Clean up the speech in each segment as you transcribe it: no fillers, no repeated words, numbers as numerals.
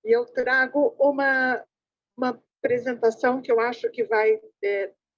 E eu trago uma apresentação que eu acho que vai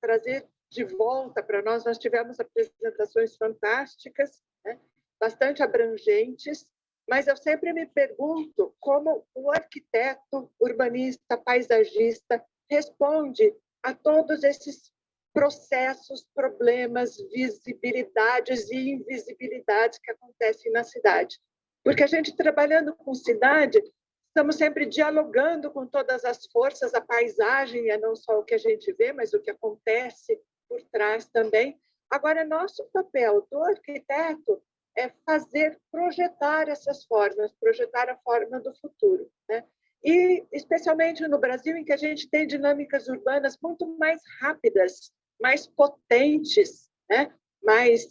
trazer de volta para nós. Nós tivemos apresentações fantásticas, né? Bastante abrangentes, mas eu sempre me pergunto como o arquiteto, urbanista, paisagista responde a todos esses processos, problemas, visibilidades e invisibilidades que acontecem na cidade. Porque a gente, trabalhando com cidade, estamos sempre dialogando com todas as forças, a paisagem é não só o que a gente vê, mas o que acontece por trás também. Agora, nosso papel do arquiteto é projetar essas formas, projetar a forma do futuro, né? E, especialmente no Brasil, em que a gente tem dinâmicas urbanas muito mais rápidas, mais potentes, né? Mais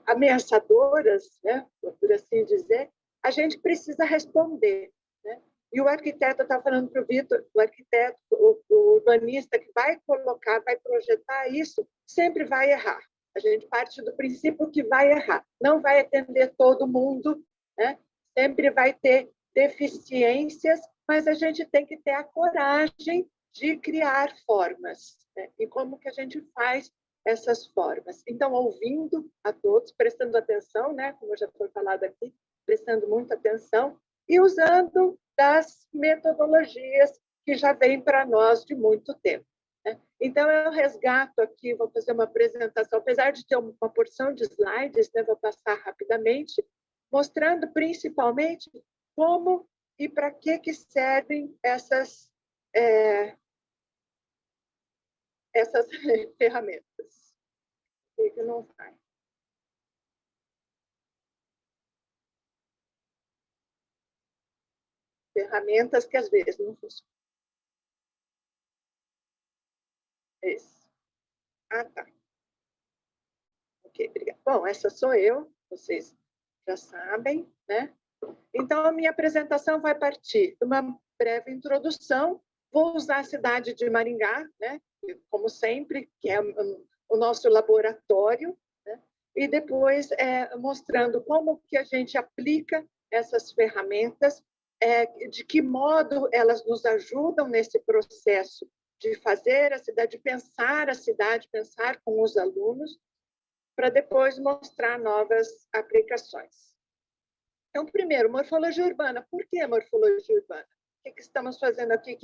ameaçadoras, né? Por assim dizer, a gente precisa responder, né? E o arquiteto, eu estava falando para o Vitor, o arquiteto, o urbanista que vai colocar, vai projetar isso, sempre vai errar. A gente parte do princípio que vai errar, não vai atender todo mundo, né? Sempre vai ter deficiências, mas a gente tem que ter a coragem de criar formas, né? E como que a gente faz essas formas? Então, ouvindo a todos, prestando atenção, né? Como já foi falado aqui, prestando muita atenção e usando das metodologias que já vêm para nós de muito tempo. Então, eu resgato aqui, vou fazer uma apresentação, apesar de ter uma porção de slides, né, vou passar rapidamente, mostrando principalmente como e para que servem essas ferramentas. Por que não sai? Ferramentas que às vezes não funcionam. Esse. Ah, tá. Ok, obrigada. Bom, essa sou eu, vocês já sabem, né? Então, a minha apresentação vai partir de uma breve introdução. Vou usar a cidade de Maringá, né? Como sempre, que é o nosso laboratório, né? E depois mostrando como que a gente aplica essas ferramentas, de que modo elas nos ajudam nesse processo de fazer a cidade, de pensar a cidade, pensar com os alunos, para depois mostrar novas aplicações. Então, primeiro, morfologia urbana. Por que morfologia urbana? O que estamos fazendo aqui?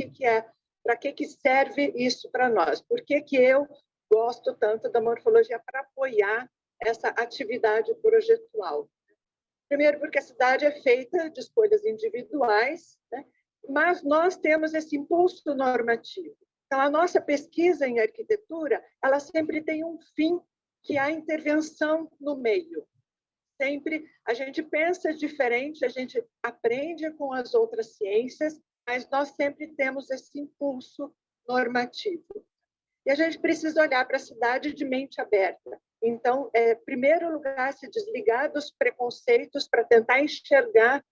Para que serve isso para nós? Por que eu gosto tanto da morfologia para apoiar essa atividade projetual? Primeiro, porque a cidade é feita de escolhas individuais, né? Mas nós temos esse impulso normativo. Então, a nossa pesquisa em arquitetura, ela sempre tem um fim, que é a intervenção no meio. Sempre a gente pensa diferente, a gente aprende com as outras ciências, mas nós sempre temos esse impulso normativo. E a gente precisa olhar para a cidade de mente aberta. Então, em primeiro lugar, se desligar dos preconceitos para tentar enxergar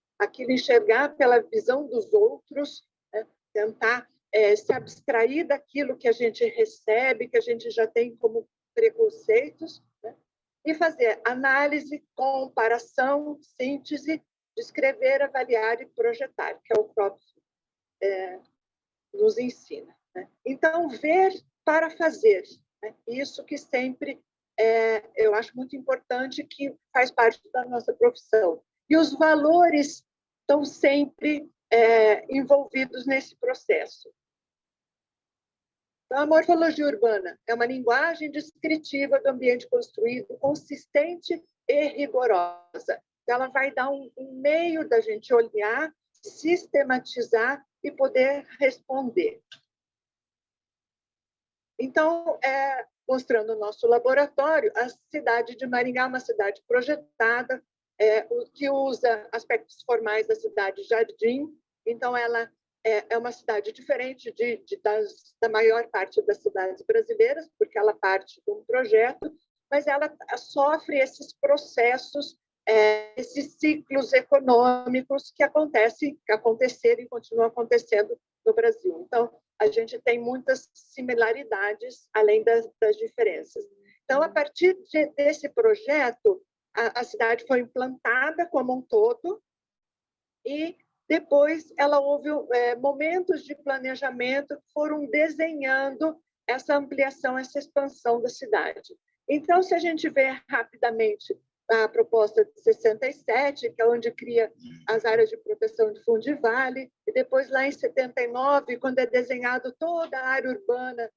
pela visão dos outros, né? Tentar se abstrair daquilo que a gente recebe, que a gente já tem como preconceitos, né? E fazer análise, comparação, síntese, descrever, avaliar e projetar, que é o próprio nos ensina, né? Então, ver para fazer, né? Isso que sempre eu acho muito importante, que faz parte da nossa profissão. E os valores estão sempre envolvidos nesse processo. Então, a morfologia urbana é uma linguagem descritiva do ambiente construído, consistente e rigorosa. Ela vai dar um meio da gente olhar, sistematizar e poder responder. Então, mostrando o nosso laboratório, a cidade de Maringá é uma cidade projetada, que usa aspectos formais da cidade jardim. Então, ela é uma cidade diferente da maior parte das cidades brasileiras, porque ela parte de um projeto, mas ela sofre esses processos, esses ciclos econômicos que aconteceram e continuam acontecendo no Brasil. Então, a gente tem muitas similaridades, além das diferenças. Então, a partir desse projeto, a cidade foi implantada como um todo e depois ela houve momentos de planejamento que foram desenhando essa ampliação, essa expansão da cidade. Então, se a gente vê rapidamente a proposta de 67, que é onde cria as áreas de proteção de fundo de vale, e depois lá em 79, quando é desenhado toda a área urbana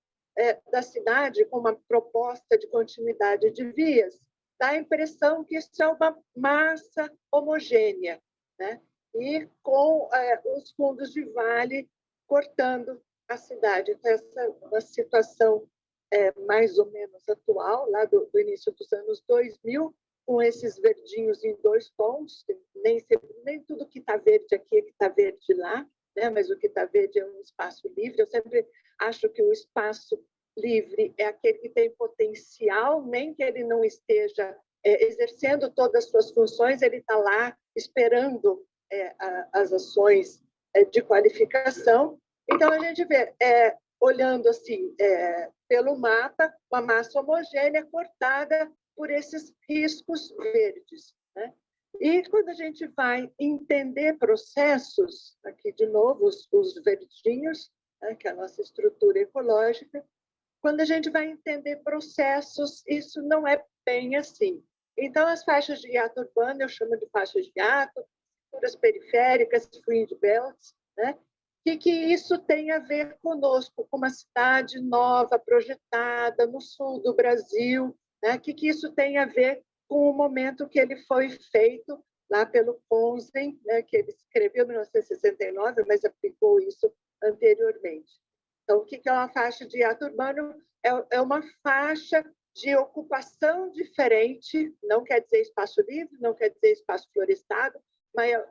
da cidade com uma proposta de continuidade de vias, dá a impressão que isso é uma massa homogênea, né? E com os fundos de vale cortando a cidade. Então, essa é uma situação mais ou menos atual, lá do início dos anos 2000, com esses verdinhos em 2 tons, nem tudo que está verde aqui é que está verde lá, né? Mas o que está verde é um espaço livre. Eu sempre acho que o espaço livre é aquele que tem potencial, nem que ele não esteja exercendo todas as suas funções, ele está lá esperando as ações de qualificação. Então, a gente vê, olhando assim, pelo mapa, uma massa homogênea cortada por esses riscos verdes, né? E quando a gente vai entender processos, aqui de novo os verdinhos, né, que é a nossa estrutura ecológica, quando a gente vai entender processos, isso não é bem assim. Então, as faixas de hiato urbano, eu chamo de faixas de hiato, estruturas periféricas, fringe belts, né? O que isso tem a ver conosco, com uma cidade nova, projetada no sul do Brasil, né? O que isso tem a ver com o momento que ele foi feito lá pelo Ponsen, né? Que ele escreveu em 1969, mas aplicou isso anteriormente. Então, o que é uma faixa de hiato urbano? É uma faixa de ocupação diferente, não quer dizer espaço livre, não quer dizer espaço florestado,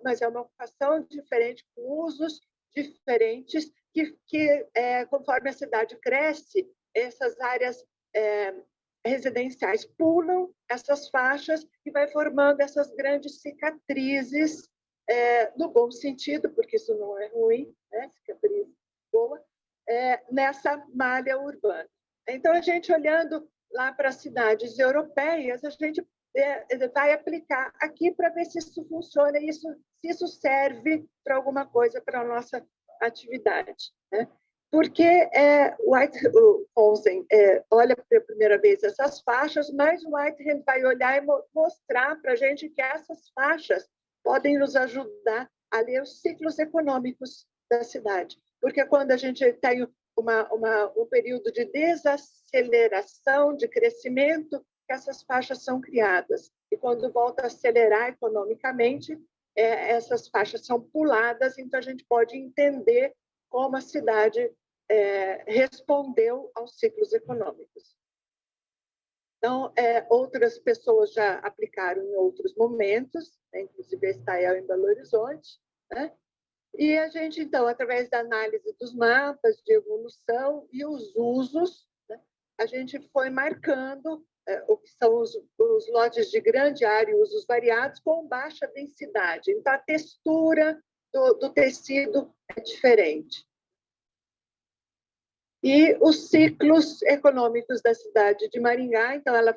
mas é uma ocupação diferente, com usos diferentes, que conforme a cidade cresce, essas áreas residenciais pulam essas faixas e vai formando essas grandes cicatrizes, no bom sentido, porque isso não é ruim, né? Cicatriz boa, nessa malha urbana. Então, a gente olhando lá para as cidades europeias, a gente vai aplicar aqui para ver se isso funciona, se isso serve para alguma coisa para a nossa atividade, né? Porque o Ponsen olha pela primeira vez essas faixas, mas o Whitehead vai olhar e mostrar para a gente que essas faixas podem nos ajudar a ler os ciclos econômicos da cidade. Porque quando a gente tem um período de desaceleração, de crescimento, essas faixas são criadas. E quando volta a acelerar economicamente, essas faixas são puladas, então a gente pode entender como a cidade respondeu aos ciclos econômicos. Então, outras pessoas já aplicaram em outros momentos, né? Inclusive a Estael em Belo Horizonte, né? E a gente, então, através da análise dos mapas de evolução e os usos, né, a gente foi marcando o que são os lotes de grande área e usos variados com baixa densidade. Então, a textura do tecido é diferente. E os ciclos econômicos da cidade de Maringá, então, ela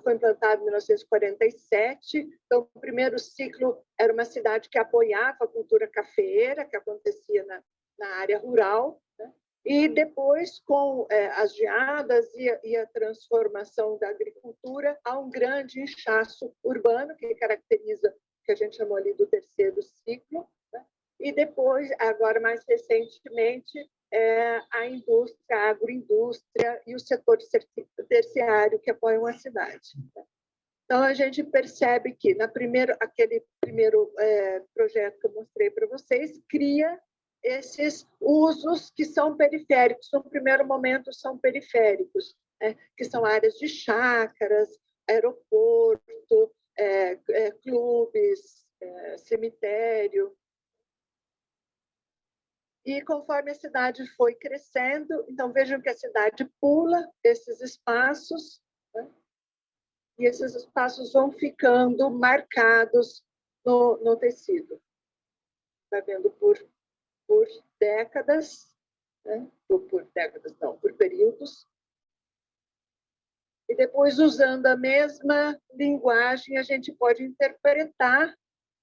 foi implantada em 1947. Então, o primeiro ciclo era uma cidade que apoiava a cultura cafeeira, que acontecia na área rural, né? E depois, com as geadas e a transformação da agricultura, há um grande inchaço urbano, que caracteriza o que a gente chamou ali do terceiro ciclo, né? E depois, agora mais recentemente, a indústria, a agroindústria e o setor terciário que apoiam a cidade. Então, a gente percebe que aquele primeiro projeto que eu mostrei para vocês cria esses usos que são periféricos. No primeiro momento, são periféricos, né? Que são áreas de chácaras, aeroporto, clubes, cemitério. E conforme a cidade foi crescendo, então vejam que a cidade pula esses espaços, né? E esses espaços vão ficando marcados no tecido. Está vendo por décadas, né? Por décadas não, por períodos. E depois, usando a mesma linguagem, a gente pode interpretar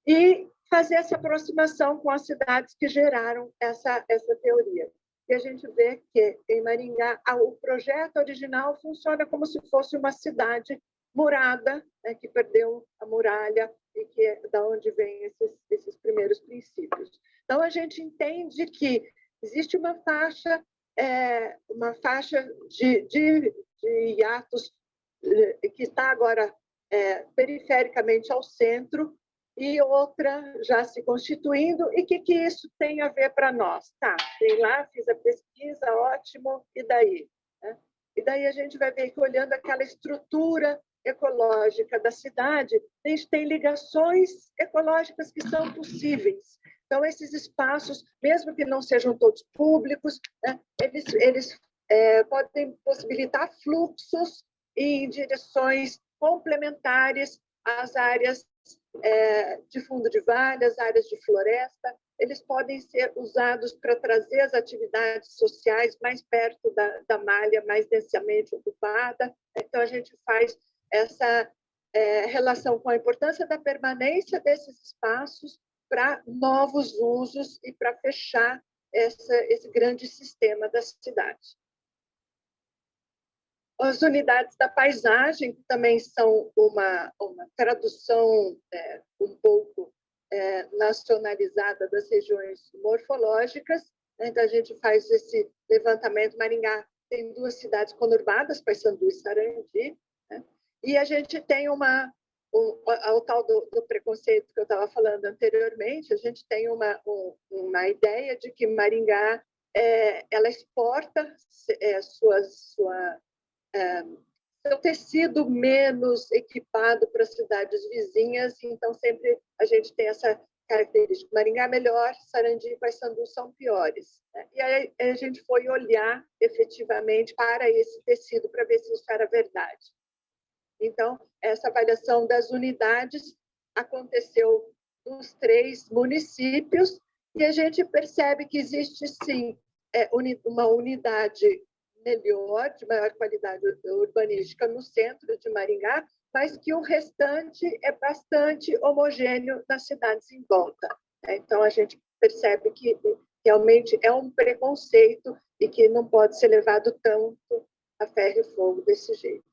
e fazer essa aproximação com as cidades que geraram essa teoria. E a gente vê que, em Maringá, o projeto original funciona como se fosse uma cidade murada, né, que perdeu a muralha e que é da onde vêm esses primeiros princípios. Então, a gente entende que existe uma faixa de hiatos que está agora perifericamente ao centro e outra já se constituindo. E o que isso tem a ver para nós? Tá, fui lá, fiz a pesquisa, ótimo, e daí? E daí a gente vai ver que, olhando aquela estrutura ecológica da cidade, a gente tem ligações ecológicas que são possíveis. Então, esses espaços, mesmo que não sejam todos públicos, né, eles podem possibilitar fluxos em direções complementares às áreas de fundo de vale, às áreas de floresta. Eles podem ser usados para trazer as atividades sociais mais perto da malha, mais densamente ocupada. Então, a gente faz essa relação com a importância da permanência desses espaços para novos usos e para fechar esse grande sistema da cidade. As unidades da paisagem, que também são uma tradução um pouco nacionalizada das regiões morfológicas. Então, a gente faz esse levantamento. Maringá tem 2 cidades conurbadas, Paissandu e Sarandi, né? E a gente tem o tal do preconceito que eu estava falando anteriormente. A gente tem uma ideia de que Maringá ela exporta seu tecido menos equipado para cidades vizinhas. Então, sempre a gente tem essa característica. Maringá é melhor, Sarandi e Paissandu são piores, né? E aí a gente foi olhar efetivamente para esse tecido para ver se isso era verdade. Então, essa avaliação das unidades aconteceu nos 3 municípios e a gente percebe que existe, sim, uma unidade melhor, de maior qualidade urbanística no centro de Maringá, mas que o restante é bastante homogêneo nas cidades em volta. Então, a gente percebe que realmente é um preconceito e que não pode ser levado tanto a ferro e fogo desse jeito.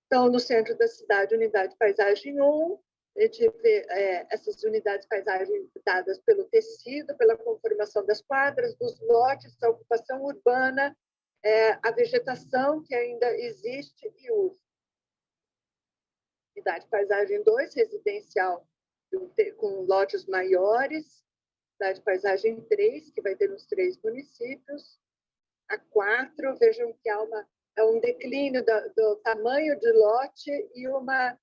Então, no centro da cidade, unidade paisagem 1, a gente vê essas unidades paisagem dadas pelo tecido, pela conformação das quadras, dos lotes, a ocupação urbana, a vegetação que ainda existe e uso. Unidade paisagem 2, residencial com lotes maiores. Unidade paisagem 3, que vai ter nos 3 municípios. A 4, vejam que há um declínio do tamanho de lote e uma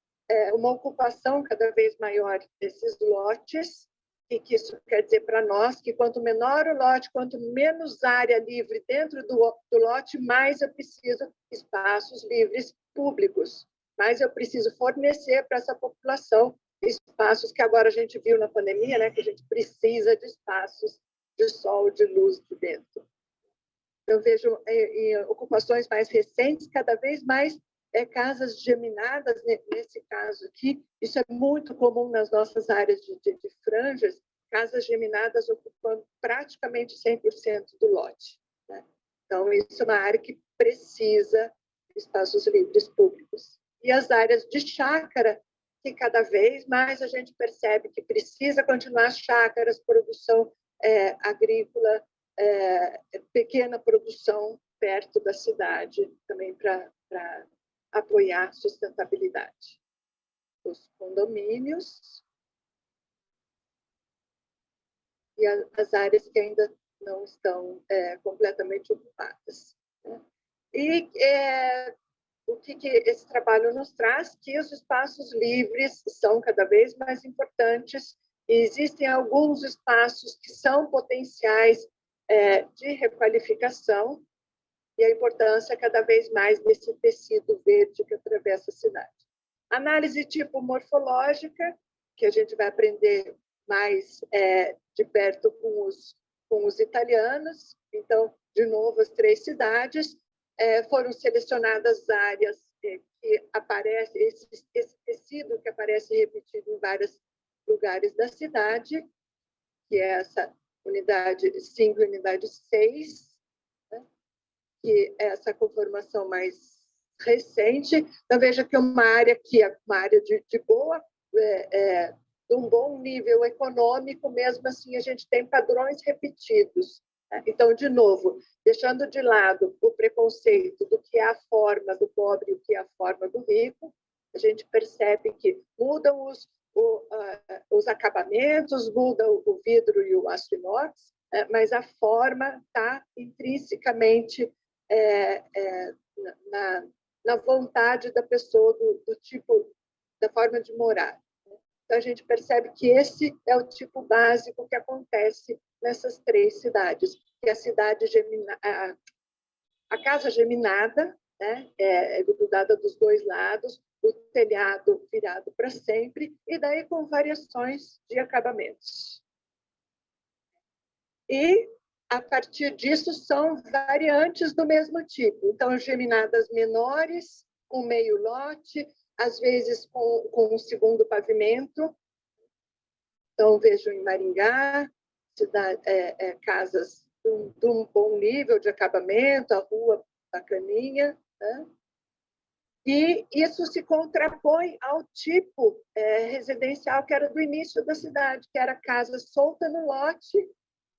ocupação cada vez maior desses lotes. E que isso quer dizer para nós que quanto menor o lote, quanto menos área livre dentro do lote, mais eu preciso espaços livres públicos, mais eu preciso fornecer para essa população espaços que agora a gente viu na pandemia, né, que a gente precisa de espaços de sol, de luz de dentro. Eu vejo em ocupações mais recentes, cada vez mais casas geminadas, nesse caso aqui. Isso é muito comum nas nossas áreas de franjas, casas geminadas ocupando praticamente 100% do lote, né? Então, isso é uma área que precisa de espaços livres públicos. E as áreas de chácara, que cada vez mais a gente percebe que precisa continuar as chácaras, produção agrícola, pequena produção perto da cidade, também para apoiar a sustentabilidade. Os condomínios e as áreas que ainda não estão completamente ocupadas, né? E o que esse trabalho nos traz? Que os espaços livres são cada vez mais importantes. E existem alguns espaços que são potenciais de requalificação, e a importância cada vez mais desse tecido verde que atravessa a cidade. Análise tipo morfológica, que a gente vai aprender mais de perto com os italianos. Então, de novo, as 3 cidades foram selecionadas áreas que aparece esse tecido que aparece repetido em vários lugares da cidade, que é essa unidade 5 e unidade 6, né? Que é essa conformação mais recente. Então, veja que é uma área que é uma área de boa, de um bom nível econômico, mesmo assim a gente tem padrões repetidos. Né? Então, de novo, deixando de lado o preconceito do que é a forma do pobre e o que é a forma do rico, a gente percebe que mudam os acabamentos, muda o vidro e o aço inox, mas a forma está intrinsecamente na vontade da pessoa, do tipo, da forma de morar. Então, a gente percebe que esse é o tipo básico que acontece nessas 3 cidades, que é a cidade a casa geminada, né, é grudada dos 2 lados, o telhado virado para sempre, e daí com variações de acabamentos. E, a partir disso, são variantes do mesmo tipo. Então, geminadas menores, com meio lote, às vezes com um segundo pavimento. Então, vejo em Maringá, casas de um bom nível de acabamento, a rua bacaninha, né? E isso se contrapõe ao tipo residencial que era do início da cidade, que era casa solta no lote,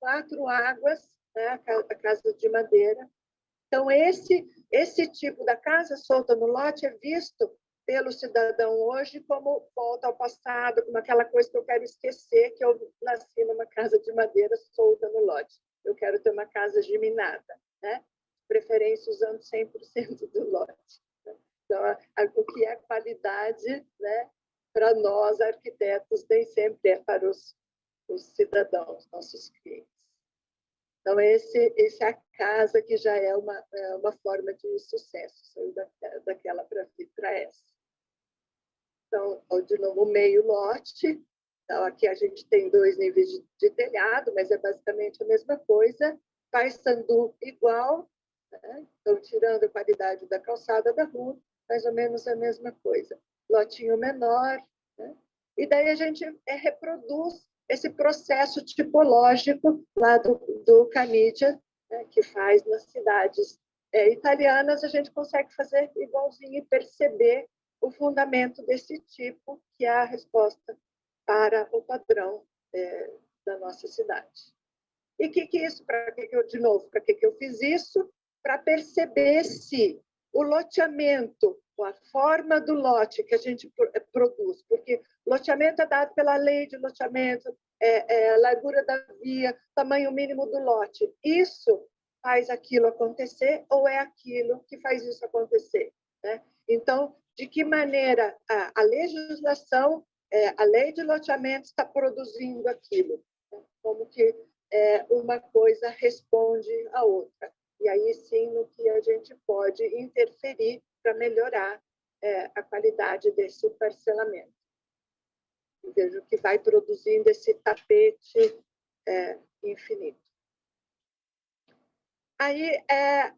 4 águas, né? A casa de madeira. Então, esse tipo da casa solta no lote é visto pelo cidadão hoje como volta ao passado, como aquela coisa que eu quero esquecer, que eu nasci numa casa de madeira solta no lote. Eu quero ter uma casa geminada, né? De preferência usando 100% do lote. Então, o que é qualidade, né? Para nós, arquitetos, nem sempre é para os cidadãos, nossos clientes. Então, esse é a casa que já é uma forma de sucesso, saiu daquela para essa. Então, de novo, meio lote. Então, aqui a gente tem 2 níveis de telhado, mas é basicamente a mesma coisa. Paissandu igual, né? Então, tirando a qualidade da calçada da rua, mais ou menos a mesma coisa. Lotinho menor, né? E daí a gente reproduz esse processo tipológico lá do Canidia, né, que faz nas cidades italianas, a gente consegue fazer igualzinho e perceber o fundamento desse tipo, que é a resposta para o padrão da nossa cidade. E que isso, de novo, para que eu fiz isso? Para perceber se o loteamento, a forma do lote que a gente produz, porque loteamento é dado pela lei de loteamento, largura da via, tamanho mínimo do lote. Isso faz aquilo acontecer ou é aquilo que faz isso acontecer? Né? Então, de que maneira a legislação, a lei de loteamento está produzindo aquilo? Como que uma coisa responde à outra. E aí sim, no que a gente pode interferir para melhorar a qualidade desse parcelamento. Eu vejo que vai produzindo esse tapete infinito. Aí,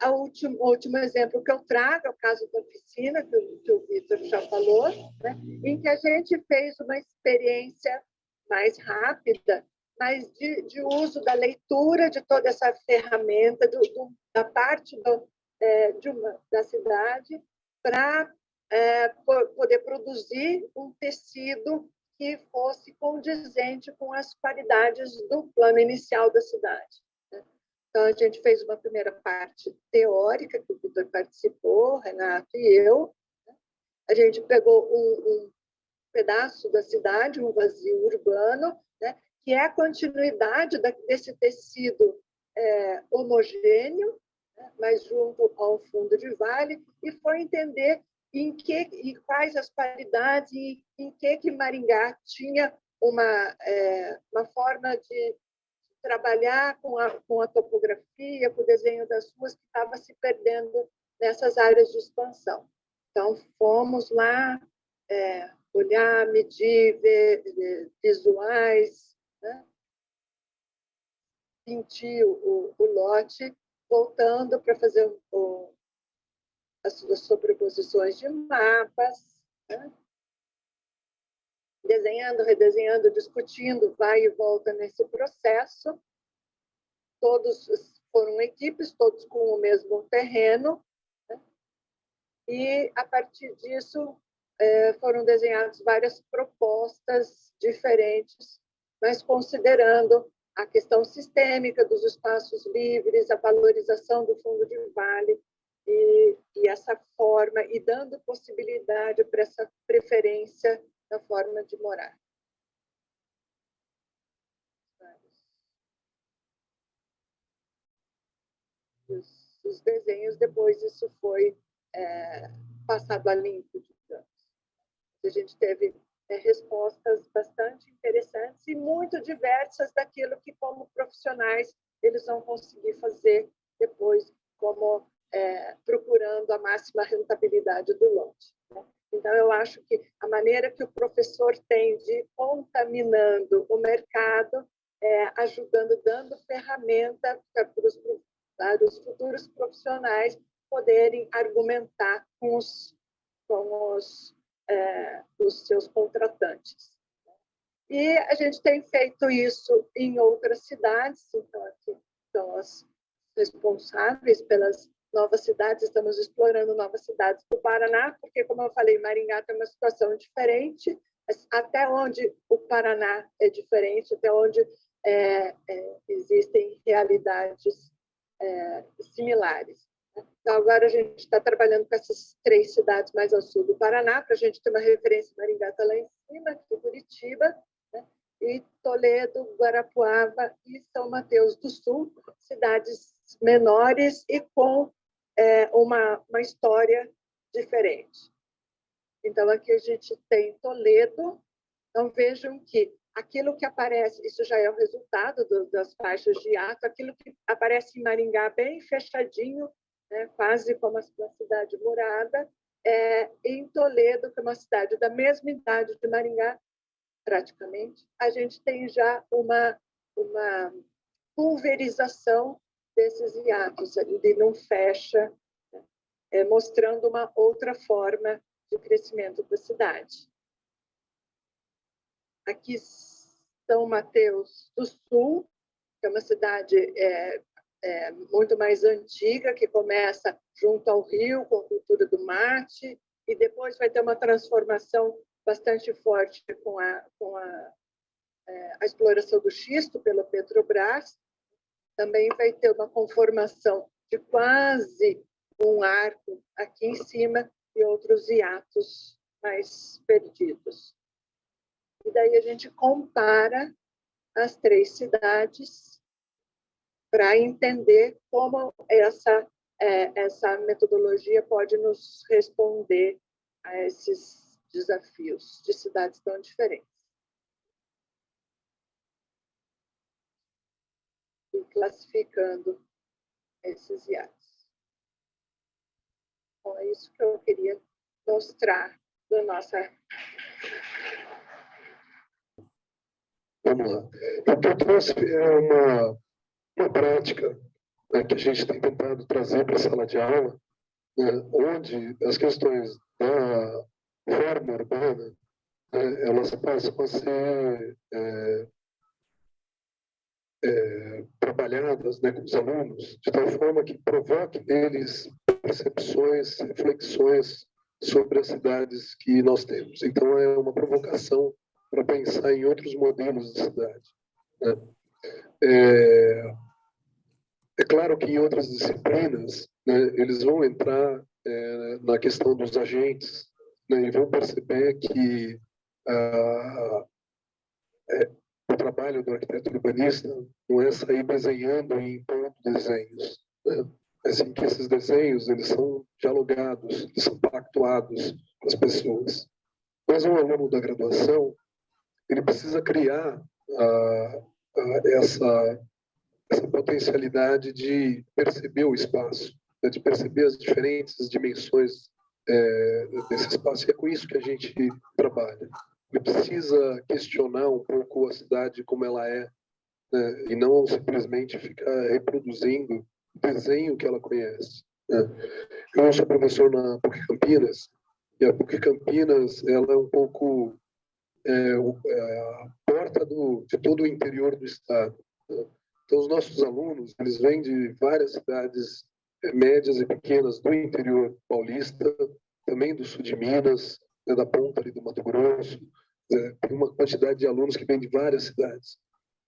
o último exemplo que eu trago é o caso da oficina, que o Vitor já falou, né? Em que a gente fez uma experiência mais rápida, mas de uso da leitura de toda essa ferramenta, da parte da cidade, para poder produzir um tecido que fosse condizente com as qualidades do plano inicial da cidade. Então, a gente fez uma primeira parte teórica, que o Vitor participou, Renato e eu. A gente pegou um pedaço da cidade, um vazio urbano, né, que é a continuidade desse tecido homogêneo, né, mas junto ao fundo de vale, e foi entender e quais as qualidades e em que Maringá tinha uma forma de trabalhar com a topografia, com o desenho das ruas, que estava se perdendo nessas áreas de expansão. Então, fomos lá olhar, medir, ver visuais, né? Sentir o lote, voltando para fazer as sobreposições de mapas, né? desenhando, redesenhando, discutindo, vai e volta nesse processo. Todos foram equipes, todos com o mesmo terreno, né? E, a partir disso, foram desenhadas várias propostas diferentes, mas considerando a questão sistêmica dos espaços livres, a valorização do fundo de vale e essa forma, e dando possibilidade para essa preferência da forma de morar. Os desenhos, depois isso foi passado a limpo, digamos. A gente teve respostas bastante interessantes e muito diversas daquilo que, como profissionais, eles vão conseguir fazer depois, como procurando a máxima rentabilidade do lote, né? Então, eu acho que a maneira que o professor tem de contaminando o mercado, ajudando, dando ferramenta para os futuros profissionais poderem argumentar com os seus contratantes. E a gente tem feito isso em outras cidades, então aqui são as responsáveis pelas novas cidades, estamos explorando novas cidades do Paraná, porque, como eu falei, Maringá tem uma situação diferente, até onde o Paraná é diferente, até onde existem realidades similares. Então, agora a gente está trabalhando com essas 3 cidades mais ao sul do Paraná, para a gente ter uma referência. Maringá está lá em cima, aqui em Curitiba, né? E Toledo, Guarapuava e São Mateus do Sul, cidades menores e com uma história diferente. Então, aqui a gente tem Toledo. Então, vejam que aquilo que aparece, isso já é o resultado das faixas de hiato, aquilo que aparece em Maringá bem fechadinho, né, quase como uma cidade murada, em Toledo, que é uma cidade da mesma idade de Maringá, praticamente, a gente tem já uma pulverização desses hiatos, ele não fecha, né, mostrando uma outra forma de crescimento da cidade. Aqui São Mateus do Sul, que é uma cidade muito mais antiga, que começa junto ao rio, com a cultura do mate, e depois vai ter uma transformação bastante forte com a exploração do xisto pela Petrobras. Também vai ter uma conformação de quase um arco aqui em cima e outros hiatos mais perdidos. E daí a gente compara as 3 cidades para entender como essa metodologia pode nos responder a esses desafios de cidades tão diferentes. E classificando esses hiatos. Então, é isso que eu queria mostrar da nossa... Vamos lá. O que eu trouxe uma prática, né, que a gente tem tentado trazer para a sala de aula, né, onde as questões da forma urbana, né, elas passam a ser trabalhadas, né, com os alunos, de tal forma que provoque neles percepções, reflexões sobre as cidades que nós temos. Então, é uma provocação para pensar em outros modelos de cidade, né? É claro que em outras disciplinas, né, eles vão entrar na questão dos agentes, né, e vão perceber que o trabalho do arquiteto urbanista não é sair desenhando e impondo desenhos, né? É assim que esses desenhos eles são dialogados, eles são pactuados com as pessoas. Mas um aluno da graduação ele precisa criar essa potencialidade de perceber o espaço, né, de perceber as diferentes dimensões desse espaço. E é com isso que a gente trabalha. Ele precisa questionar um pouco a cidade como ela é, né, e não simplesmente ficar reproduzindo o desenho que ela conhece, né. Eu sou professor na PUC Campinas, e a PUC Campinas ela é um pouco a porta de todo o interior do estado. Então, os nossos alunos, eles vêm de várias cidades médias e pequenas do interior paulista, também do sul de Minas, da ponta ali do Mato Grosso. Tem uma quantidade de alunos que vêm de várias cidades.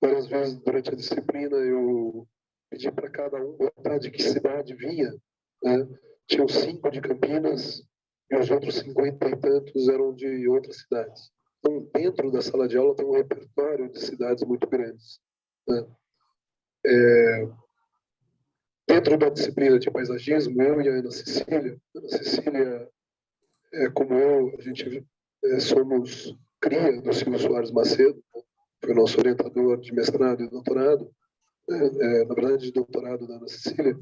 Várias vezes, durante a disciplina, eu pedi para cada um botar de que cidade vinha. Né? Tinham 5 de Campinas e os outros 50 e tantos eram de outras cidades. Então, dentro da sala de aula tem um repertório de cidades muito grandes. Né? Dentro da disciplina de paisagismo, eu e a Ana Cecília, como eu, a gente somos cria do Silvio Soares Macedo, né? Foi nosso orientador de mestrado e doutorado, na verdade, de doutorado da Ana Cecília.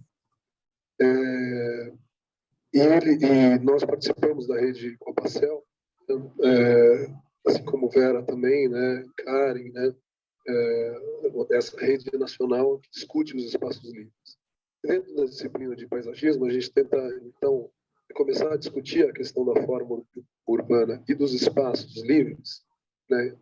E nós participamos da rede Copacel, assim como Vera também, né? Karen, né? Essa rede nacional que discute os espaços livres. Dentro da disciplina de paisagismo, a gente tenta, então, começar a discutir a questão da forma urbana e dos espaços livres, né?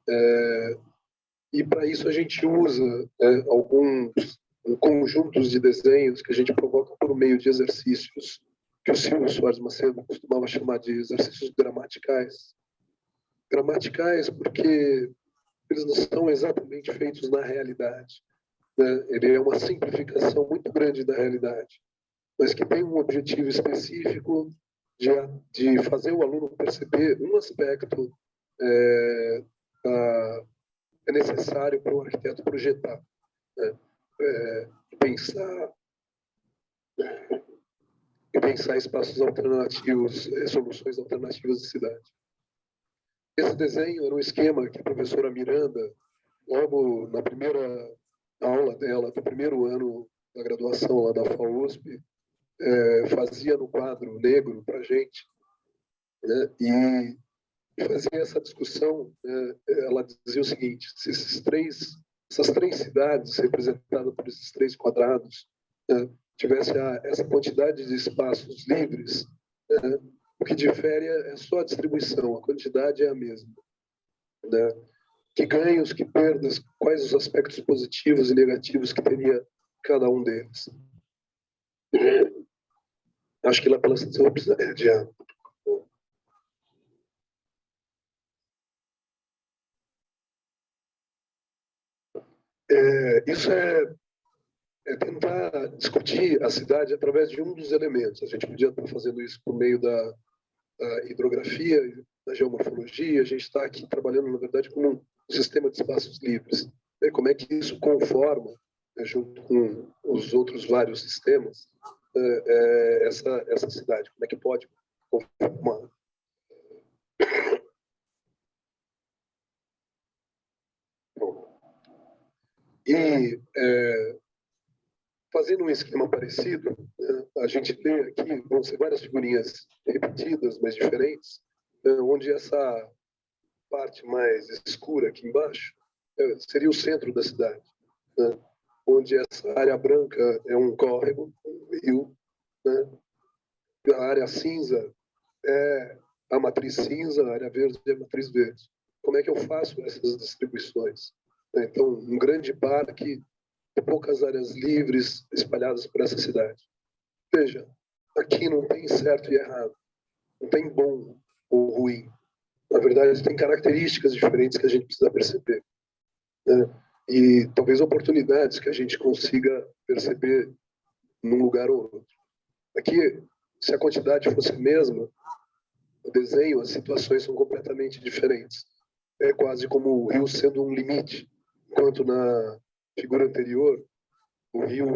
E para isso a gente usa alguns conjuntos de desenhos que a gente provoca por meio de exercícios que o Silvio Soares Macedo costumava chamar de exercícios gramaticais. Gramaticais porque eles não são exatamente feitos na realidade. Né? Ele é uma simplificação muito grande da realidade, mas que tem um objetivo específico de fazer o aluno perceber um aspecto é necessário para o arquiteto projetar, né? Pensar espaços alternativos, soluções alternativas de cidade. Esse desenho era um esquema que a professora Miranda, logo na primeira aula dela, do primeiro ano da graduação lá da FAUSP, fazia no quadro negro para a gente, né? E fazia essa discussão. Ela dizia o seguinte: se essas três cidades representadas por esses 3 quadrados tivesse essa quantidade de espaços livres, o que difere é só a distribuição, a quantidade é a mesma. Né? Que ganhos, que perdas, quais os aspectos positivos e negativos que teria cada um deles. Acho que lá pela sessão eu precisaria de isso é tentar discutir a cidade através de um dos elementos. A gente podia estar fazendo isso por meio da hidrografia, da geomorfologia. A gente está aqui trabalhando, na verdade, com um sistema de espaços livres. Como é que isso conforma, junto com os outros vários sistemas, essa cidade? Como é que pode conformar? E fazendo um esquema parecido, a gente tem aqui, vão ser várias figurinhas repetidas, mas diferentes, onde essa parte mais escura aqui embaixo seria o centro da cidade, né? Onde essa área branca é um córrego, um rio, né? A área cinza é a matriz cinza, a área verde é a matriz verde. Como é que eu faço essas distribuições? Então, um grande parque, poucas áreas livres espalhadas por essa cidade. Veja, aqui não tem certo e errado, não tem bom ou ruim. Na verdade, tem características diferentes que a gente precisa perceber, né? E talvez oportunidades que a gente consiga perceber num lugar ou outro. Aqui, se a quantidade fosse a mesma, o desenho, as situações são completamente diferentes. É quase como o rio sendo um limite, enquanto na figura anterior, o rio,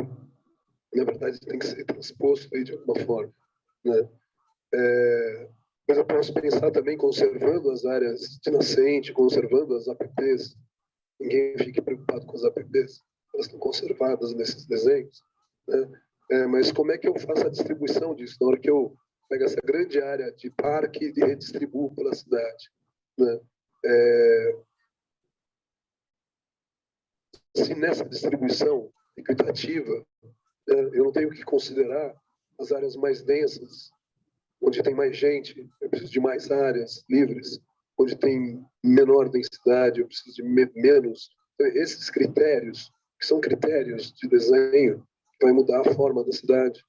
na verdade, tem que ser transposto aí de alguma forma, né? Mas eu posso pensar também conservando as áreas de nascente, conservando as APPs. Ninguém fique preocupado com as APPs, elas estão conservadas nesses desenhos, né? Mas como é que eu faço a distribuição disso? Na hora que eu pego essa grande área de parque e redistribuo pela cidade, né? Se nessa distribuição equitativa, eu não tenho que considerar as áreas mais densas, onde tem mais gente, eu preciso de mais áreas livres, onde tem menor densidade, eu preciso de menos. Então, esses critérios, que são critérios de desenho, vai mudar a forma da cidade.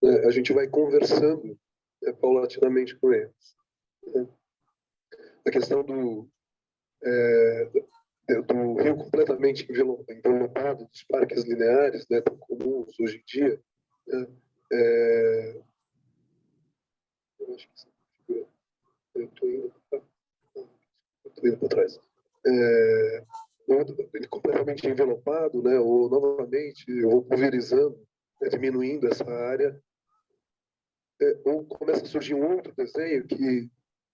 Né? A gente vai conversando paulatinamente com eles. Né? A questão do rio completamente envelopado, dos parques lineares, né, tão comuns hoje em dia, né? Eu acho que eu estou indo para trás. Ele completamente envelopado, né? Ou novamente eu vou pulverizando, né? Diminuindo essa área, ou começa a surgir um outro desenho que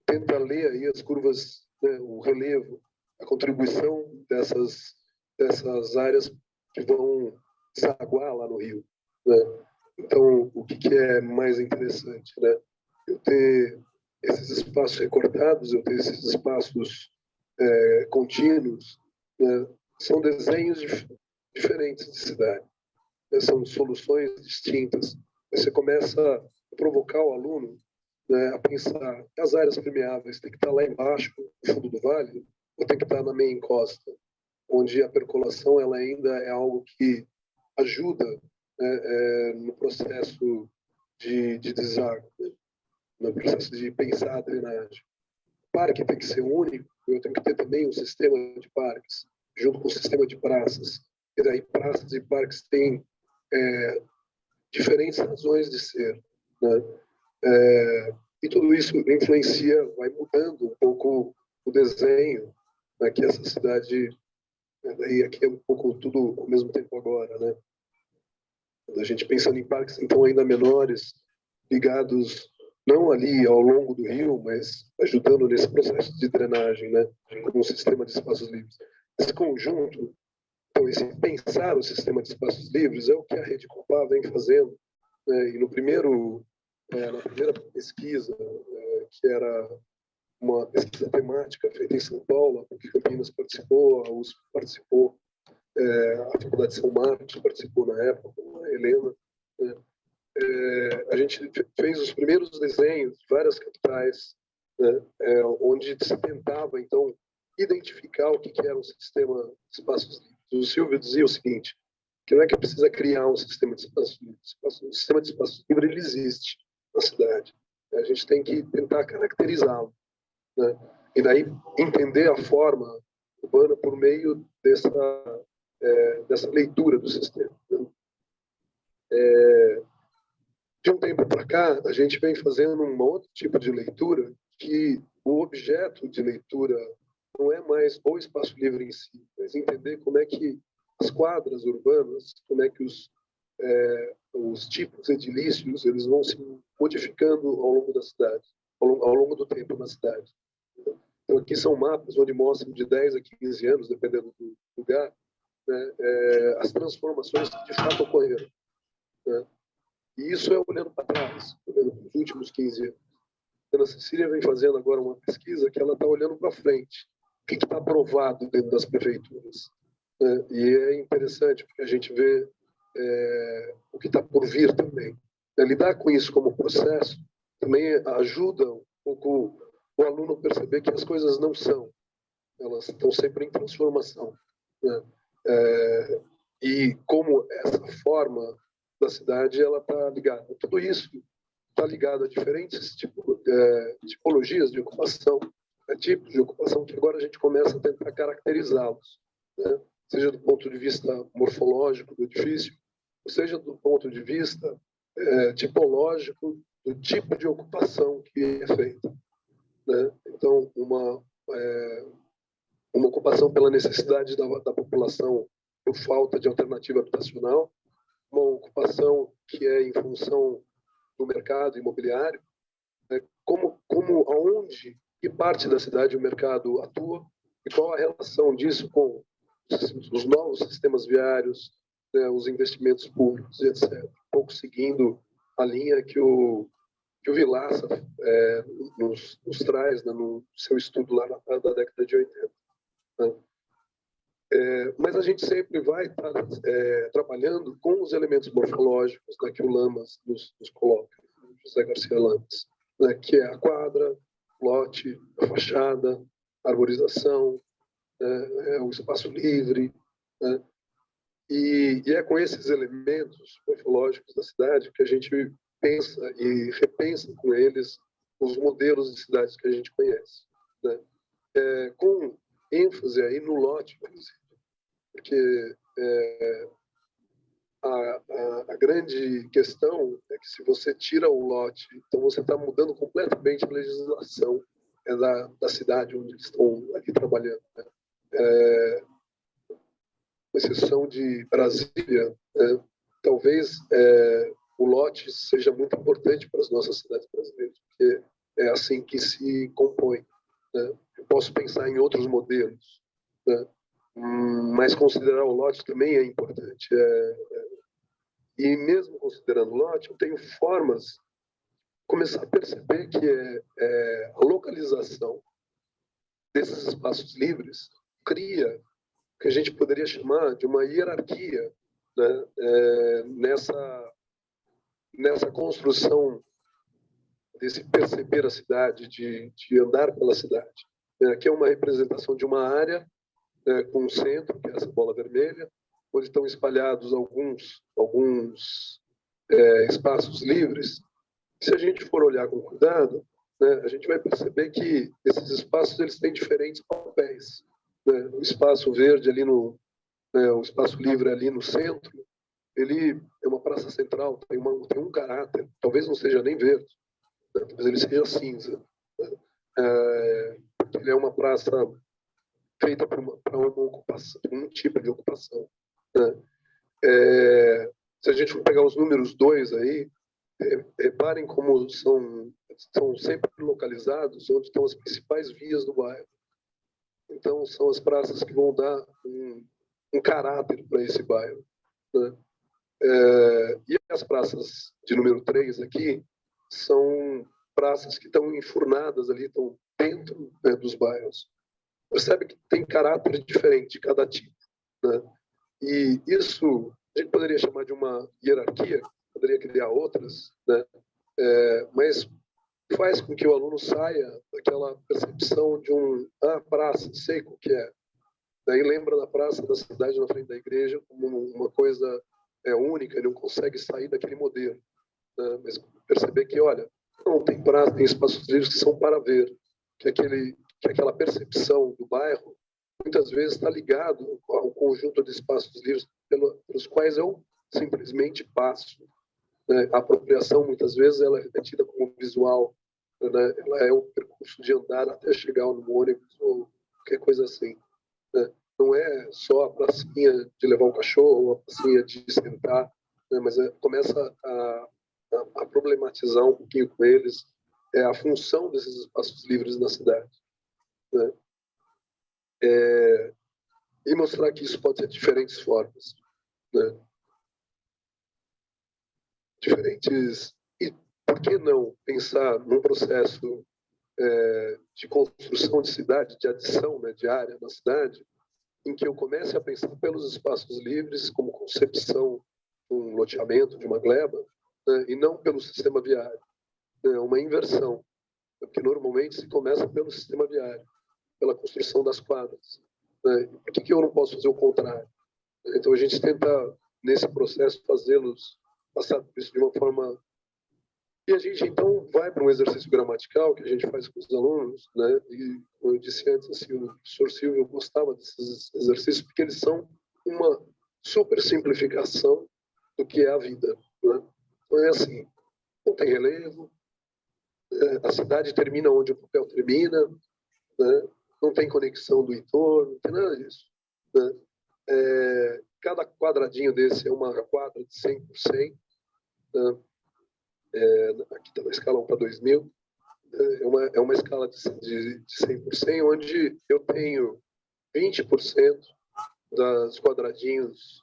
tenta ler aí as curvas, né? O relevo, a contribuição dessas áreas que vão desaguar lá no rio, né? Então, o que é mais interessante, né? Eu ter esses espaços recortados, eu ter esses espaços contínuos, né? São desenhos diferentes de cidade, né? São soluções distintas. Você começa a provocar o aluno, né, a pensar: as áreas permeáveis têm que estar lá embaixo, no fundo do vale, ou tem que estar na meia encosta, onde a percolação ela ainda é algo que ajuda, né, no processo de deságua, né, no processo de pensar a drenagem. O parque tem que ser único, eu tenho que ter também um sistema de parques, junto com o sistema de praças. E daí praças e parques têm diferentes razões de ser, né? E tudo isso influencia, vai mudando um pouco o desenho, né, que essa cidade, daí aqui é um pouco tudo ao mesmo tempo agora, né? A gente pensando em parques então ainda menores, ligados não ali ao longo do rio, mas ajudando nesse processo de drenagem, né, com um sistema de espaços livres. Esse conjunto, então, esse pensar o sistema de espaços livres é o que a Rede Compar vem fazendo, né? E na primeira pesquisa, que era uma pesquisa temática feita em São Paulo, que Campinas participou, a USP participou, a Faculdade de São Marcos participou na época, a Helena, né? A gente fez os primeiros desenhos de várias capitais, né, onde se tentava, então, identificar o que era um sistema de espaços livres. O Silvio dizia o seguinte, que não é que precisa criar um sistema de espaços livres. O sistema de espaços livres ele existe na cidade. A gente tem que tentar caracterizá-lo, né? E daí entender a forma urbana por meio dessa leitura do sistema. Né? De um tempo para cá, a gente vem fazendo um outro tipo de leitura, que o objeto de leitura não é mais o espaço livre em si, mas entender como é que as quadras urbanas, como é que os tipos edilícios eles vão se modificando ao longo da cidade, ao longo do tempo na cidade. Então, aqui são mapas onde mostram de 10 a 15 anos, dependendo do lugar, né, as transformações que de fato ocorreram, né? E isso é olhando para trás, olhando para os últimos 15 anos. A Ana Cecília vem fazendo agora uma pesquisa que ela está olhando para frente. O que está aprovado dentro das prefeituras? Né? E é interessante, porque a gente vê o que está por vir também. Lidar com isso como processo também ajuda um pouco o aluno a perceber que as coisas não são. Elas estão sempre em transformação. Né? E como essa forma da cidade ela está ligada. Tudo isso está ligado a diferentes tipologias de ocupação, tipos de ocupação que agora a gente começa a tentar caracterizá-los, né? Seja do ponto de vista morfológico do edifício, ou seja do ponto de vista tipológico do tipo de ocupação que é feita, né? Então, uma ocupação pela necessidade da população por falta de alternativa habitacional, uma ocupação que é em função do mercado imobiliário, né? Aonde e parte da cidade o mercado atua e qual a relação disso com os novos sistemas viários, né, os investimentos públicos, etc. Um pouco seguindo a linha que o Vilaça nos traz, né, no seu estudo lá da década de 80. Né? Mas a gente sempre vai estar trabalhando com os elementos morfológicos, né, que o Lamas nos coloca, José Garcia Lamas, né, que é a quadra, o lote, a fachada, arborização, o espaço livre, né? E é com esses elementos morfológicos da cidade que a gente pensa e repensa com eles os modelos de cidades que a gente conhece, né? Com ênfase aí no lote, inclusive, porque a grande questão é que se você tira o lote, então você está mudando completamente a legislação da cidade onde eles estão aqui trabalhando, né? Com exceção de Brasília, talvez o lote seja muito importante para as nossas cidades brasileiras, porque é assim que se compõe, né? Eu posso pensar em outros modelos, né? Mas considerar o lote também é importante. E mesmo considerando o lote, eu tenho formas de começar a perceber que a localização desses espaços livres cria o que a gente poderia chamar de uma hierarquia, né? Nessa construção desse perceber a cidade, de andar pela cidade. Aqui é uma representação de uma área com um centro, que é essa bola vermelha, onde estão espalhados alguns espaços livres. Se a gente for olhar com cuidado, né, a gente vai perceber que esses espaços eles têm diferentes papéis, né? O espaço verde ali o espaço livre ali no centro, ele é uma praça central, tem um caráter, talvez não seja nem verde, né? Talvez ele seja cinza, né? Ele é uma praça feita para uma ocupação, um tipo de ocupação, né? Se a gente for pegar os números 2 aí, reparem como são sempre localizados onde estão as principais vias do bairro. Então, são as praças que vão dar um caráter para esse bairro, né? E as praças de número 3 aqui são praças que estão enfurnadas ali, estão dentro, né, dos bairros. Percebe que tem caráter diferente de cada tipo, né? E isso a gente poderia chamar de uma hierarquia, poderia criar outras, né? Mas faz com que o aluno saia daquela percepção de praça, sei o que é. Daí lembra da praça da cidade na frente da igreja como uma coisa única, ele não consegue sair daquele modelo, né? Mas perceber que, olha, não tem praça, tem espaços livres que são para ver, que aquela percepção do bairro muitas vezes está ligado ao conjunto de espaços livres pelos quais eu simplesmente passo, né? A apropriação muitas vezes ela é tida como visual, né? Ela é o percurso de andar até chegar no ônibus ou qualquer coisa assim, né? Não é só a pracinha de levar um cachorro ou a pracinha de sentar, né? Mas começa a problematizar um pouquinho com eles a função desses espaços livres na cidade, né? E mostrar que isso pode ter diferentes formas, né? Diferentes. E por que não pensar num processo de construção de cidade, de adição, né, de área na cidade, em que eu comece a pensar pelos espaços livres como concepção de um loteamento, de uma gleba, né, e não pelo sistema viário. É uma inversão, porque normalmente se começa pelo sistema viário, pela construção das quadras, né? Por que eu não posso fazer o contrário? Então a gente tenta, nesse processo, fazê-los passar por isso de uma forma... E a gente, então, vai para um exercício gramatical que a gente faz com os alunos, né? E, como eu disse antes, assim, o professor Silvio gostava desses exercícios porque eles são uma super simplificação do que é a vida, né? Então, é assim, não tem relevo, a cidade termina onde o papel termina, né? Não tem conexão do entorno, não tem nada disso, né? Cada quadradinho desse é uma quadra de 100 por 100, né? Aqui está na escala 1 para 2000, é uma escala de 100 por 100, onde eu tenho 20% dos quadradinhos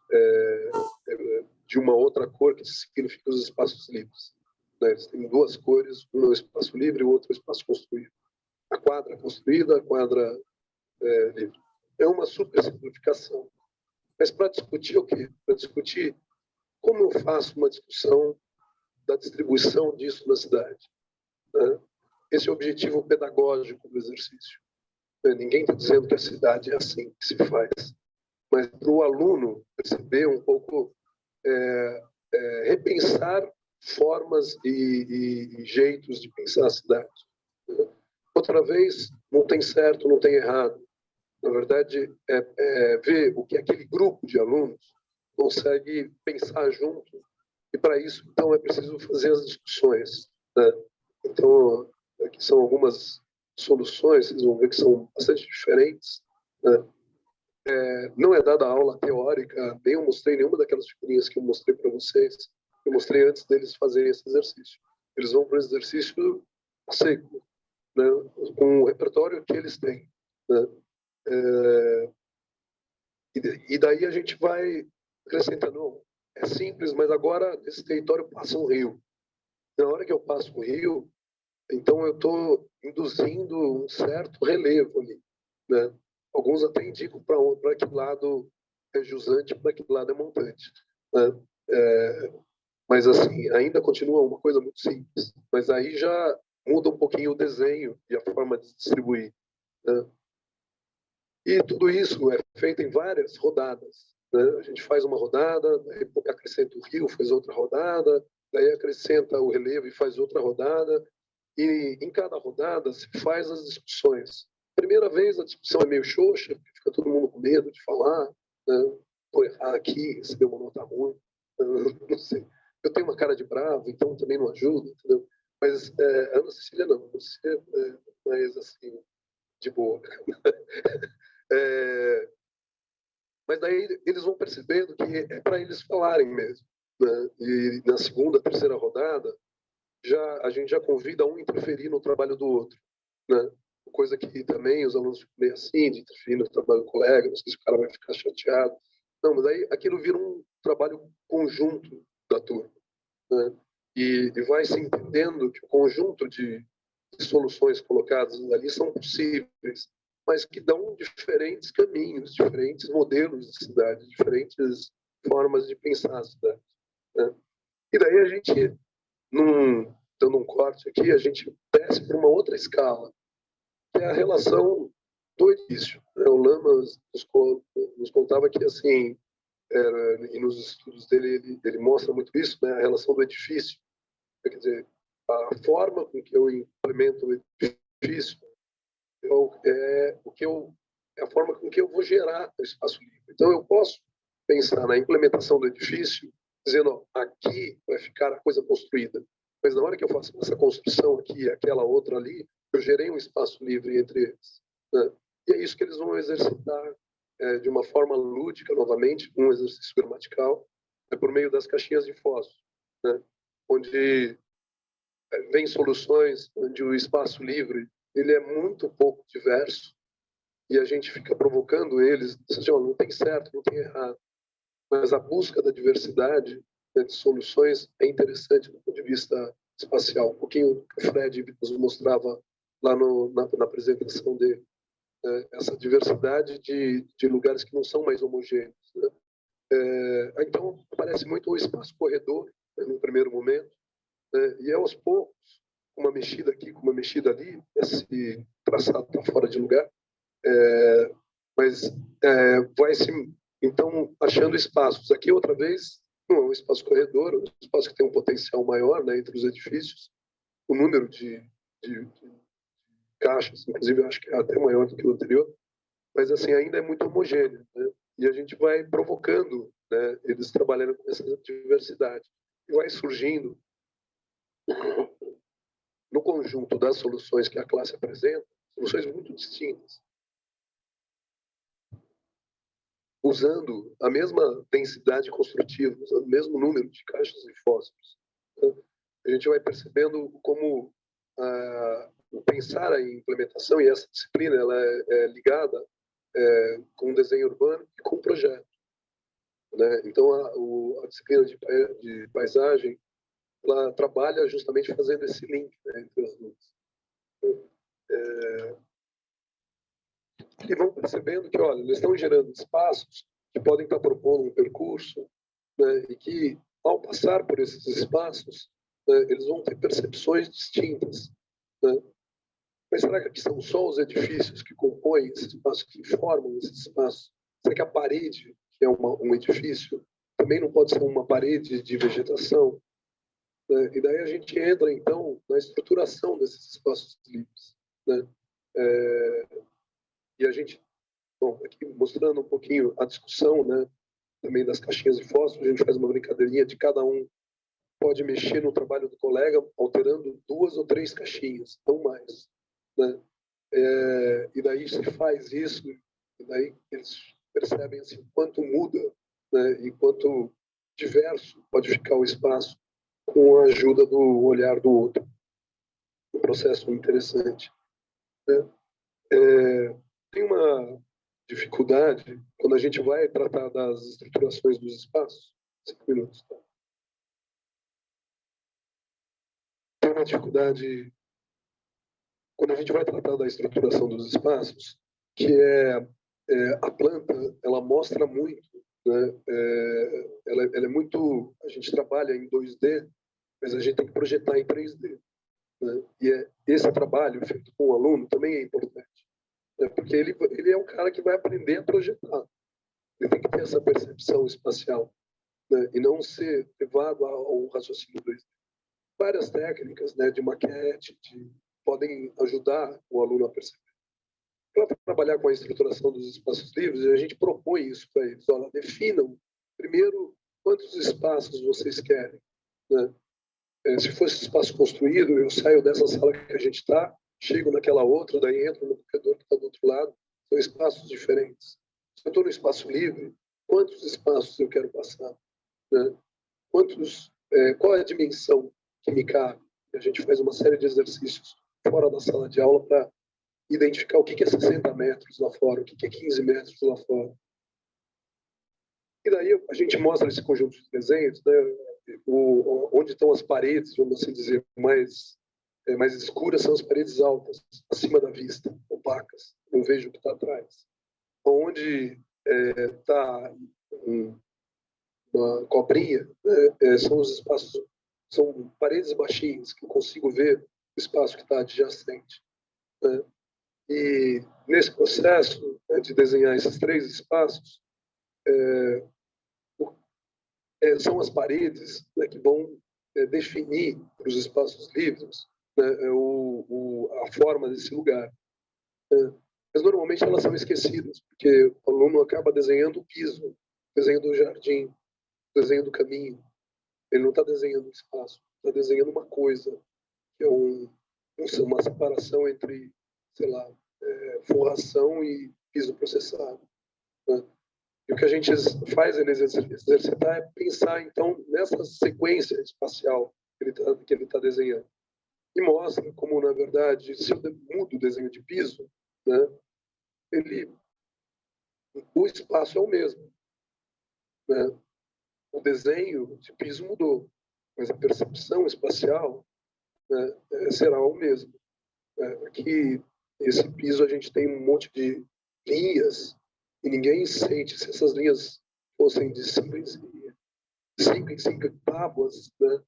de uma outra cor, que significa os espaços livres, né? Eles têm duas cores, um é o espaço livre e o outro é o espaço construído. A quadra construída, a quadra livre. É uma super simplificação. Mas para discutir o quê? Para discutir como eu faço uma discussão da distribuição disso na cidade, né? Esse é o objetivo pedagógico do exercício. Ninguém está dizendo que a cidade é assim que se faz, mas para o aluno perceber um pouco, repensar formas e jeitos de pensar a cidade. Outra vez, não tem certo, não tem errado. Na verdade, ver o que aquele grupo de alunos consegue pensar junto, e para isso, então, é preciso fazer as discussões, né? Então, aqui são algumas soluções, vocês vão ver que são bastante diferentes, né? Não é dada aula teórica, nem eu mostrei nenhuma daquelas figurinhas que eu mostrei para vocês, eu mostrei antes deles fazerem esse exercício. Eles vão para o exercício seco, né? Com o repertório que eles têm, né? E daí a gente vai acrescentando, é simples, mas agora nesse território passa um rio. Na hora que eu passo o rio, então eu estou induzindo um certo relevo ali, né? Alguns até indicam para que lado é jusante, para que lado é montante, né? Mas assim, ainda continua uma coisa muito simples, mas aí já muda um pouquinho o desenho e a forma de distribuir, né? E tudo isso é feito em várias rodadas, né? A gente faz uma rodada, daí acrescenta o rio, faz outra rodada, daí acrescenta o relevo e faz outra rodada, e em cada rodada se faz as discussões. Primeira vez a discussão é meio xoxa, fica todo mundo com medo de falar, né? Vou errar aqui, receber uma nota ruim, não sei. Eu tenho uma cara de bravo, então também não ajuda, entendeu? Mas Ana Cecília não, você é mais assim, de boa. Mas daí eles vão percebendo que é para eles falarem mesmo, né? E na segunda, terceira rodada, a gente já convida um a interferir no trabalho do outro, né? Coisa que também os alunos ficam meio assim, de interferir no trabalho do colega, não sei se o cara vai ficar chateado. Não, mas aí aquilo vira um trabalho conjunto da turma, né? E vai se entendendo que o conjunto de soluções colocadas ali são possíveis, mas que dão diferentes caminhos, diferentes modelos de cidade, diferentes formas de pensar a cidade, né? E daí a gente, dando um corte aqui, a gente desce para uma outra escala, que é a relação do edifício, né? O Lamas nos contava que, assim, e nos estudos dele, ele mostra muito isso, né? A relação do edifício, quer dizer, a forma com que eu implemento o edifício é a forma com que eu vou gerar o espaço livre. Então, eu posso pensar na implementação do edifício, dizendo, ó, aqui vai ficar a coisa construída. Mas na hora que eu faço essa construção aqui e aquela outra ali, eu gerei um espaço livre entre eles, né? E é isso que eles vão exercitar de uma forma lúdica, novamente, um exercício gramatical, por meio das caixinhas de fósforo, né? Onde vem soluções onde o espaço livre ele é muito pouco diverso e a gente fica provocando eles, não tem certo, não tem errado, mas a busca da diversidade, né, de soluções é interessante do ponto de vista espacial. Um pouquinho que o Fred nos mostrava lá na apresentação dele, né, essa diversidade de lugares que não são mais homogêneos, né? Então, aparece muito o espaço corredor, né, no primeiro momento, né, e aos poucos, uma mexida aqui, com uma mexida ali, esse traçado está fora de lugar, mas vai se, então, achando espaços. Aqui, outra vez, não é um espaço corredor, é um espaço que tem um potencial maior, né, entre os edifícios, o número de caixas, inclusive, eu acho que é até maior do que o anterior, mas, assim, ainda é muito homogêneo, né? E a gente vai provocando, né, eles trabalhando com essa diversidade. E vai surgindo, no conjunto das soluções que a classe apresenta, soluções muito distintas, usando a mesma densidade construtiva, usando o mesmo número de caixas e fósforos. Então, a gente vai percebendo como pensar a implementação, e essa disciplina ela é ligada com o desenho urbano e com o projeto, né? Então, a disciplina de paisagem ela trabalha justamente fazendo esse link, né, entre as duas. E vão percebendo que, olha, eles estão gerando espaços que podem estar propondo um percurso, né, e que, ao passar por esses espaços, né, eles vão ter percepções distintas, né? Mas será que são só os edifícios que compõem esse espaço, que formam esse espaço? Será que a parede, que é um edifício, também não pode ser uma parede de vegetação? Né? E daí a gente entra, então, na estruturação desses espaços livres. Né? E a gente, bom, aqui mostrando um pouquinho a discussão, né, também das caixinhas de fósforo, a gente faz uma brincadeirinha de cada um pode mexer no trabalho do colega alterando 2 ou 3 caixinhas, não mais. Né? E daí se faz isso, e daí eles percebem assim, quanto muda, né, e quanto diverso pode ficar o espaço com a ajuda do olhar do outro. Um processo interessante. Né? Tem uma dificuldade quando a gente vai tratar das estruturações dos espaços. 5 minutos. Tá? Tem uma dificuldade quando a gente vai tratar da estruturação dos espaços, que a planta, ela mostra muito, né? Ela é muito, a gente trabalha em 2D, mas a gente tem que projetar em 3D. Né? E esse trabalho feito com o aluno também é importante, né? Porque ele é o cara que vai aprender a projetar. Ele tem que ter essa percepção espacial, né? E não ser levado ao raciocínio 2D. Várias técnicas, né, de maquete, podem ajudar o aluno a perceber. Para trabalhar com a estruturação dos espaços livres, a gente propõe isso para eles. Olha, definam primeiro quantos espaços vocês querem. Né? Se fosse espaço construído, eu saio dessa sala que a gente está, chego naquela outra, daí entro no corredor que está do outro lado. São espaços diferentes. Se eu estou no espaço livre, quantos espaços eu quero passar? Né? Qual é a dimensão que me cabe? A gente faz uma série de exercícios fora da sala de aula para identificar o que é 60 metros lá fora, o que é 15 metros lá fora. E daí a gente mostra esse conjunto de desenhos, né? Onde estão as paredes, vamos assim dizer, mais escuras são as paredes altas, acima da vista, opacas. Eu vejo o que está atrás. Onde está uma cobrinha, né? São os espaços, são paredes baixinhas que eu consigo ver o espaço que está adjacente. Né? E nesse processo, né, de desenhar esses 3 espaços, são as paredes, né, que vão definir para os espaços livres, né, a forma desse lugar. Né? Mas normalmente elas são esquecidas, porque o aluno acaba desenhando o piso, desenhando o jardim, desenhando o caminho. Ele não está desenhando o espaço, está desenhando uma coisa, que é uma separação entre, sei lá, forração e piso processado. Né? E o que a gente faz eles exercitar é pensar, então, nessa sequência espacial que ele tá desenhando. E mostra como, na verdade, se eu mudo o desenho de piso, né, o espaço é o mesmo. Né? O desenho de piso mudou, mas a percepção espacial, né, será o mesmo. Aqui, esse piso, a gente tem um monte de linhas e ninguém sente se essas linhas fossem de 5 em 5 tábuas, né?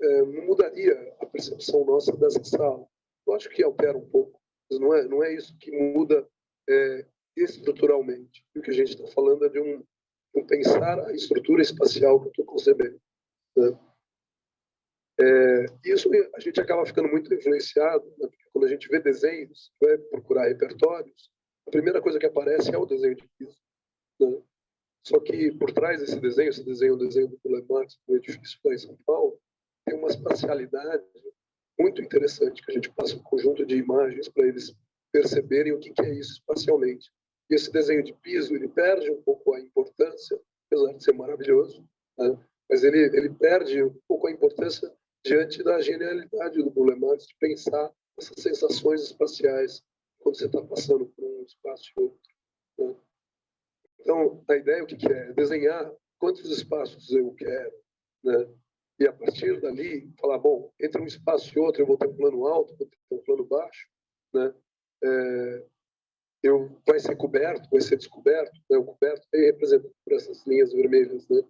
Não mudaria a percepção nossa dessa sala. Eu acho que altera um pouco, mas não é isso que muda estruturalmente. O que a gente está falando é de um pensar a estrutura espacial que eu estou concebendo. Né? Isso a gente acaba ficando muito influenciado, né? Porque quando a gente vê desenhos, vai procurar repertórios, a primeira coisa que aparece é o desenho de piso. Né? Só que por trás desse desenho, é um desenho do Bulemarx, do edifício lá em São Paulo, tem uma espacialidade muito interessante, que a gente passa um conjunto de imagens para eles perceberem o que é isso espacialmente. E esse desenho de piso, ele perde um pouco a importância, apesar de ser maravilhoso, né? Mas ele perde um pouco a importância diante da genialidade do Bulemarx de pensar essas sensações espaciais quando você está passando por um espaço e outro. Né? Então, a ideia o que é? Desenhar quantos espaços eu quero, né? E a partir dali, falar, bom, entre um espaço e outro eu vou ter um plano alto, vou ter um plano baixo, né? Vai ser coberto, vai ser descoberto, né? O coberto é representado por essas linhas vermelhas, né?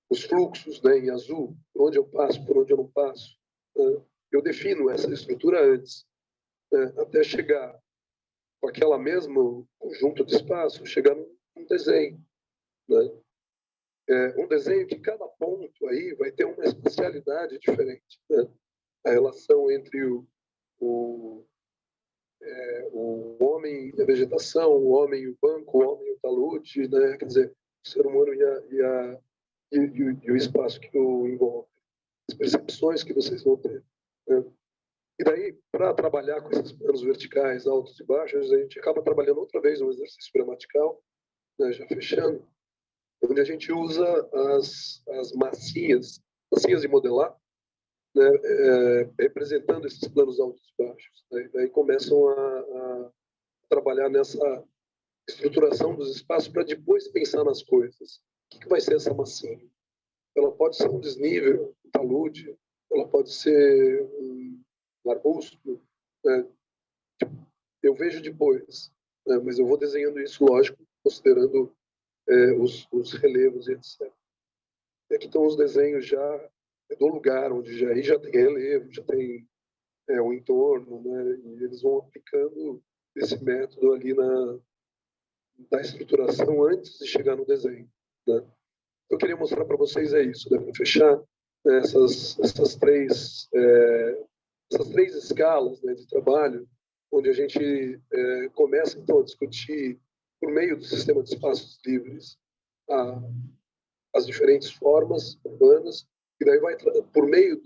Os fluxos, né, em azul, por onde eu passo, por onde eu não passo. Né? eu defino essa estrutura antes, né, até chegar com aquela mesmo conjunto de espaço, chegar num desenho, né? Um desenho que cada ponto aí vai ter uma espacialidade diferente, né? A relação entre o homem e a vegetação, o homem e o banco, o homem e o talude, né? Quer dizer, o ser humano e o espaço que o envolve, as percepções que vocês vão ter, né? E daí, para trabalhar com esses planos verticais, altos e baixos, a gente acaba trabalhando outra vez um exercício gramatical, né, já fechando, onde a gente usa as massinhas de modelar, né, representando esses planos altos e baixos. Né, e daí começam a trabalhar nessa estruturação dos espaços para depois pensar nas coisas. O que vai ser essa massinha? Ela pode ser um desnível, um talude, ela pode ser um arbusto, né? Eu vejo depois, né? Mas eu vou desenhando isso, lógico, considerando os relevos e etc. E aqui estão os desenhos já do lugar, onde já tem relevo, já tem o entorno, né? E eles vão aplicando esse método ali da estruturação antes de chegar no desenho, né? Eu queria mostrar para vocês isso, né? Para fechar, né? essas três escalas, né, de trabalho, onde a gente começa então a discutir por meio do sistema de espaços livres as diferentes formas urbanas, e daí vai por meio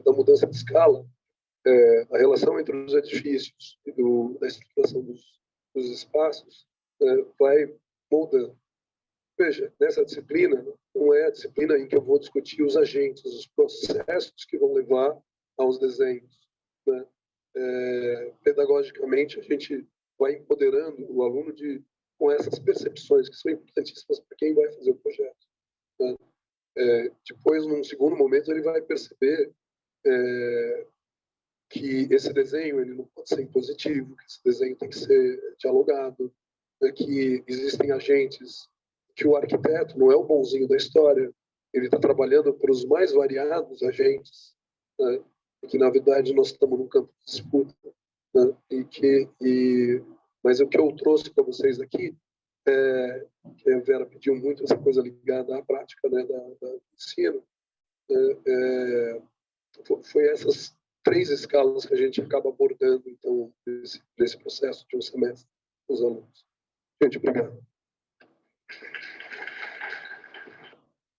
da mudança de escala, a relação entre os edifícios e da estruturação dos espaços vai moldando. Veja, nessa disciplina, não é a disciplina em que eu vou discutir os agentes, os processos que vão levar aos desenhos, né? Pedagogicamente, a gente vai empoderando o aluno com essas percepções que são importantíssimas para quem vai fazer o projeto, né? Depois, num segundo momento, ele vai perceber que esse desenho ele não pode ser impositivo, que esse desenho tem que ser dialogado, né? Que existem agentes, que o arquiteto não é o bonzinho da história, ele está trabalhando para os mais variados agentes, né? E que, na verdade, nós estamos num campo de disputa, né? Mas o que eu trouxe para vocês aqui, que a Vera pediu muito essa coisa ligada à prática, né, do ensino, foi essas três escalas que a gente acaba abordando, então, nesse processo de um semestre com os alunos. Gente, obrigado.